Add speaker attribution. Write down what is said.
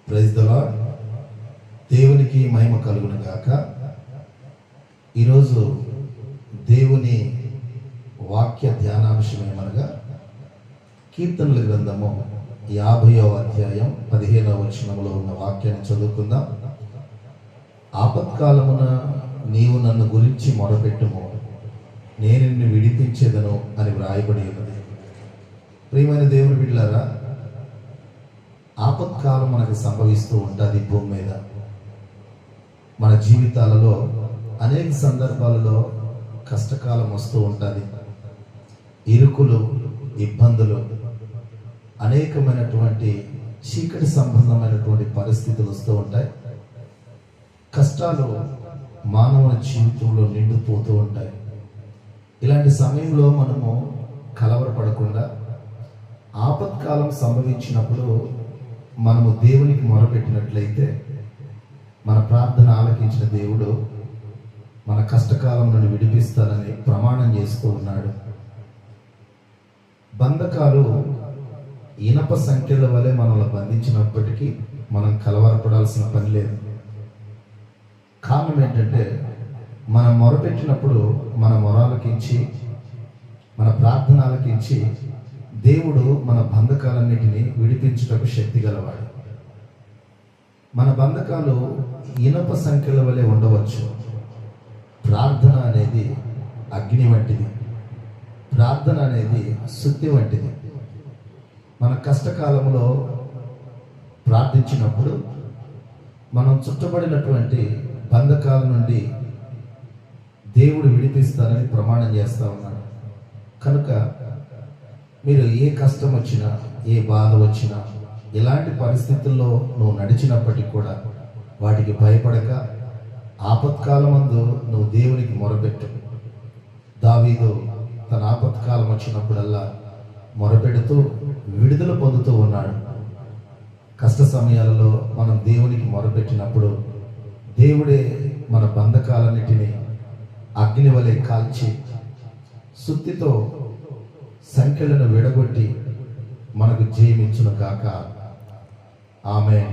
Speaker 1: Praise the lord. దేవునికి మహిమ కలుగును గాక. ఈరోజు దేవుని వాక్య ధ్యానాంశం ఏమనగా కీర్తనల గ్రంథము 50వ అధ్యాయం 15వ వచనములో ఉన్న వాక్యాన్ని చదువుకుందాం. ఆపత్కాలమున నీవు నన్ను గురించి మొరపెట్టుము, నేను నిన్ను విడిపించేదను అని వ్రాయబడి ఉన్నది. ప్రియమైన దేవుని బిడ్డలారా, ఆపత్కాలం మనకు సంభవిస్తూ ఉంటుంది. భూమి మీద మన జీవితాలలో అనేక సందర్భాలలో కష్టకాలం వస్తూ ఉంటుంది. ఇరుకులు, ఇబ్బందులు, అనేకమైనటువంటి చీకటి సంబంధమైనటువంటి పరిస్థితులు వస్తూ ఉంటాయి. కష్టాలు మానవుని జీవితంలో నిండిపోతూ ఉంటాయి. ఇలాంటి సమయంలో మనము కలవరపడకుండా ఆపత్కాలం సంభవించినప్పుడు మనము దేవునికి మొరపెట్టినట్లయితే మన ప్రార్థన ఆలకించిన దేవుడు మన కష్టకాలం నుండి విడిపిస్తానని ప్రమాణం చేస్తూ ఉన్నాడు. బంధకాలు ఇనప సంఖ్యల వలె మనల్ని బంధించినప్పటికీ మనం కలవరపడాల్సిన పని లేదు. కారణం ఏంటంటే, మనం మొరపెట్టినప్పుడు మన మొరాలకించి, మన ప్రార్థన ఆలకించి దేవుడు మన బంధకాలన్నిటినీ విడిపించుటకు శక్తి గలవాడు. మన బంధకాలు ఇనప సంఖ్యల వలె ఉండవచ్చు. ప్రార్థన అనేది అగ్ని వంటిది. ప్రార్థన అనేది శుద్ధి వంటిది. మన కష్టకాలంలో ప్రార్థించినప్పుడు మనం చుట్టబడినటువంటి బంధకాల నుండి దేవుడు విడిపిస్తానని ప్రమాణం చేస్తూ ఉన్నాడు. కనుక మీరు ఏ కష్టం వచ్చినా, ఏ బాధ వచ్చినా, ఎలాంటి పరిస్థితుల్లో నువ్వు నడిచినప్పటికీ కూడా వాటికి భయపడక ఆపత్కాలమందు నువ్వు దేవునికి మొరపెట్టు. దావీదు తన ఆపత్కాలం వచ్చినప్పుడల్లా మొరపెడుతూ విడుదల పొందుతూ ఉన్నాడు. కష్ట సమయాలలో మనం దేవునికి మొరపెట్టినప్పుడు దేవుడే మన బంధకాలన్నిటినీ అగ్ని వలె కాల్చి సుత్తితో సంఖ్యలను విడగొట్టి మనకు జయమించును కాక. ఆమేన్.